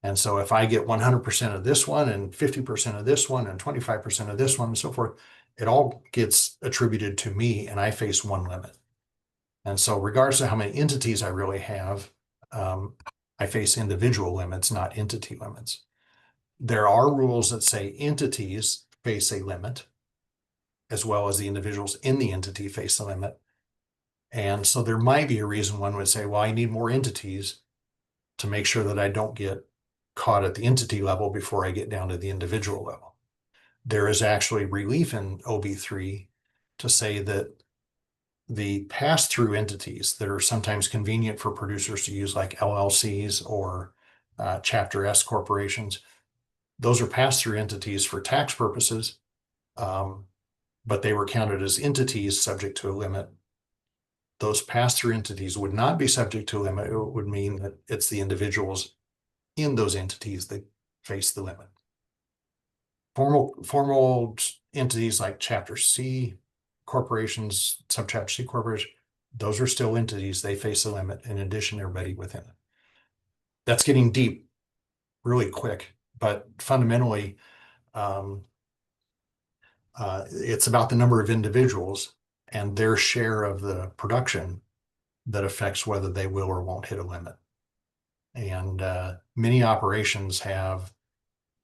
And so if I get 100% of this one and 50% of this one and 25% of this one and so forth, it all gets attributed to me and I face one limit. And so regardless of how many entities I really have, I face individual limits, not entity limits. There are rules that say entities face a limit, as well as the individuals in the entity face a limit. And so there might be a reason one would say, well, I need more entities to make sure that I don't get caught at the entity level before I get down to the individual level. There is actually relief in OB3 to say that the pass-through entities that are sometimes convenient for producers to use, like LLCs or Chapter S corporations, those are pass-through entities for tax purposes, but they were counted as entities subject to a limit. Those pass-through entities would not be subject to a limit. It would mean that it's the individuals in those entities that face the limit. Formal entities like Chapter C corporations, Subchapter C corporations, those are still entities. They face the limit in addition to everybody within it. That's getting deep really quick, but fundamentally, it's about the number of individuals and their share of the production that affects whether they will or won't hit a limit. And many operations have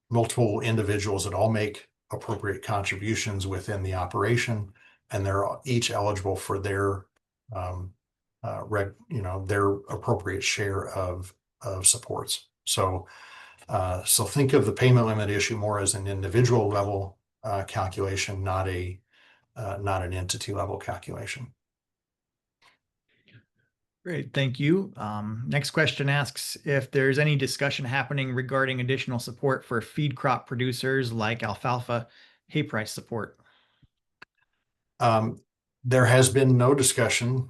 multiple individuals that all make appropriate contributions within the operation, and they're each eligible for their their appropriate share of supports. So think of the payment limit issue more as an individual level calculation, not an entity level calculation. Great, thank you. Next question asks if there's any discussion happening regarding additional support for feed crop producers like alfalfa hay price support. There has been no discussion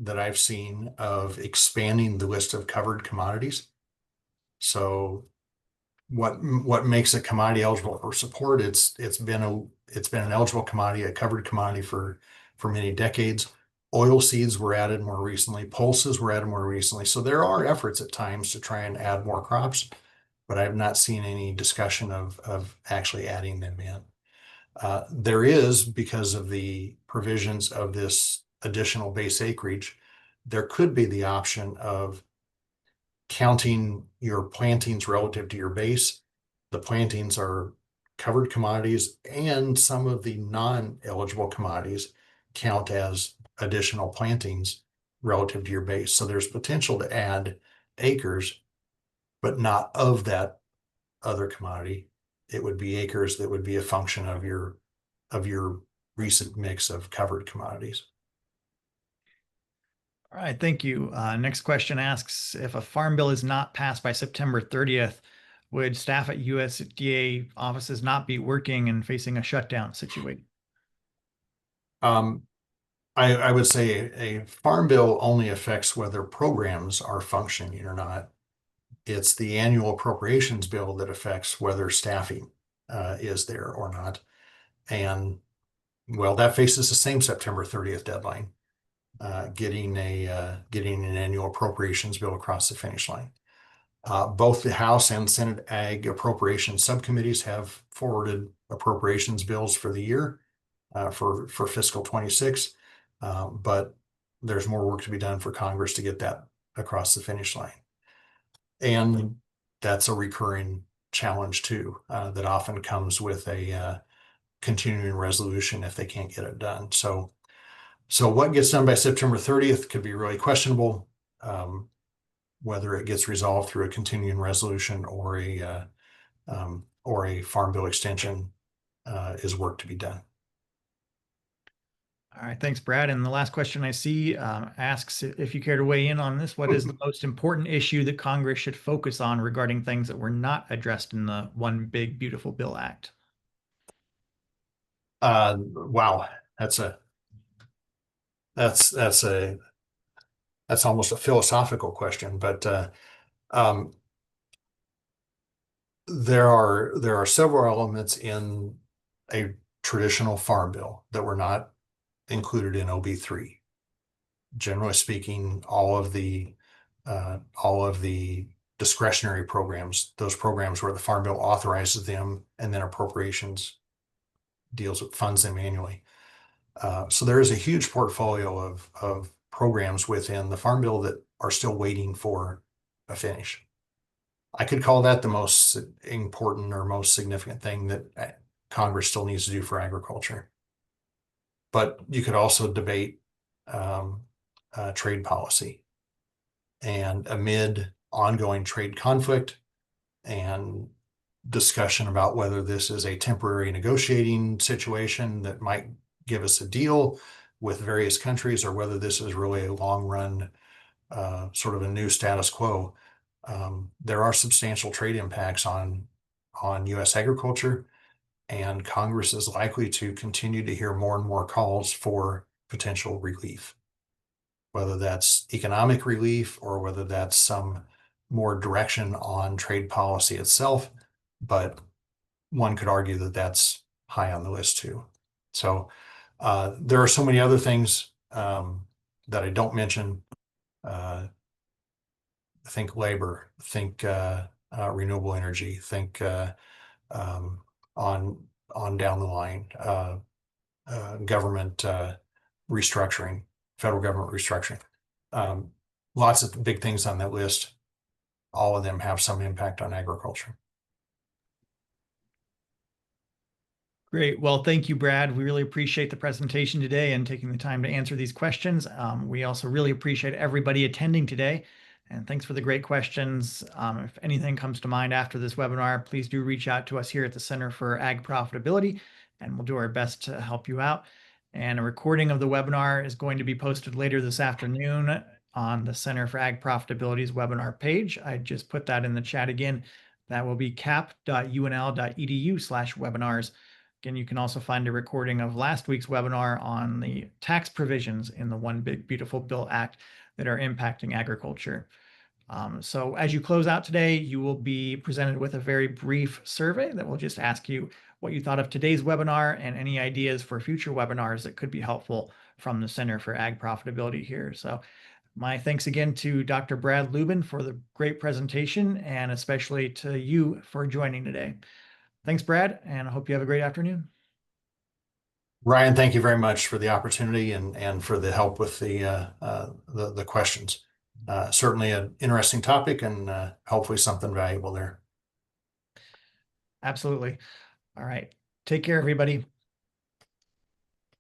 that I've seen of expanding the list of covered commodities. So what makes a commodity eligible for support? It's been an eligible commodity, a covered commodity for many decades. Oil seeds were added more recently, pulses were added more recently. So there are efforts at times to try and add more crops, but I've not seen any discussion of actually adding them in. There is, because of the provisions of this additional base acreage, there could be the option of counting your plantings relative to your base. The plantings are covered commodities, and some of the non-eligible commodities count as additional plantings relative to your base. So there's potential to add acres, but not of that other commodity. It would be acres that would be a function of your recent mix of covered commodities. All right, thank you. Next question asks, if a farm bill is not passed by September 30th, would staff at USDA offices not be working and facing a shutdown situation? Um, I would say a farm bill only affects whether programs are functioning or not. It's the annual appropriations bill that affects whether staffing is there or not. And well, that faces the same September 30th deadline, getting an annual appropriations bill across the finish line. Both the House and Senate Ag Appropriations Subcommittees have forwarded appropriations bills for the year for fiscal 26, but there's more work to be done for Congress to get that across the finish line. And that's a recurring challenge too, that often comes with a continuing resolution if they can't get it done. So what gets done by September 30th could be really questionable. Whether it gets resolved through a continuing resolution or a farm bill extension is work to be done. All right, thanks, Brad. And the last question I see asks if you care to weigh in on this, what is the most important issue that Congress should focus on regarding things that were not addressed in the One Big Beautiful Bill Act? Wow, that's almost a philosophical question, but there are several elements in a traditional farm bill that were not included in OB3. Generally speaking, all of the discretionary programs, those programs where the Farm Bill authorizes them and then appropriations deals with funds them annually. So there is a huge portfolio of programs within the Farm Bill that are still waiting for a finish. I could call that the most important or most significant thing that Congress still needs to do for agriculture. But you could also debate trade policy. And amid ongoing trade conflict and discussion about whether this is a temporary negotiating situation that might give us a deal with various countries, or whether this is really a long run sort of a new status quo, there are substantial trade impacts on U.S. agriculture, and Congress is likely to continue to hear more and more calls for potential relief, whether that's economic relief or whether that's some more direction on trade policy itself. But one could argue that that's high on the list too. So there are so many other things that I don't mention. Think labor, think renewable energy, think on down the line, government restructuring, federal government restructuring. Lots of big things on that list. All of them have some impact on agriculture. Great. Well, thank you, Brad. We really appreciate the presentation today and taking the time to answer these questions. We also really appreciate everybody attending today. And thanks for the great questions. If anything comes to mind after this webinar, please do reach out to us here at the Center for Ag Profitability, and we'll do our best to help you out. And a recording of the webinar is going to be posted later this afternoon on the Center for Ag Profitability's webinar page. I just put that in the chat again. That will be cap.unl.edu/webinars. Again, you can also find a recording of last week's webinar on the tax provisions in the One Big Beautiful Bill Act that are impacting agriculture. So as you close out today, you will be presented with a very brief survey that will just ask you what you thought of today's webinar and any ideas for future webinars that could be helpful from the Center for Ag Profitability here. So my thanks again to Dr. Brad Lubben for the great presentation, and especially to you for joining today. Thanks, Brad, and I hope you have a great afternoon. Ryan, thank you very much for the opportunity and for the help with the questions. Certainly an interesting topic and hopefully something valuable there. Absolutely. All right. Take care, everybody.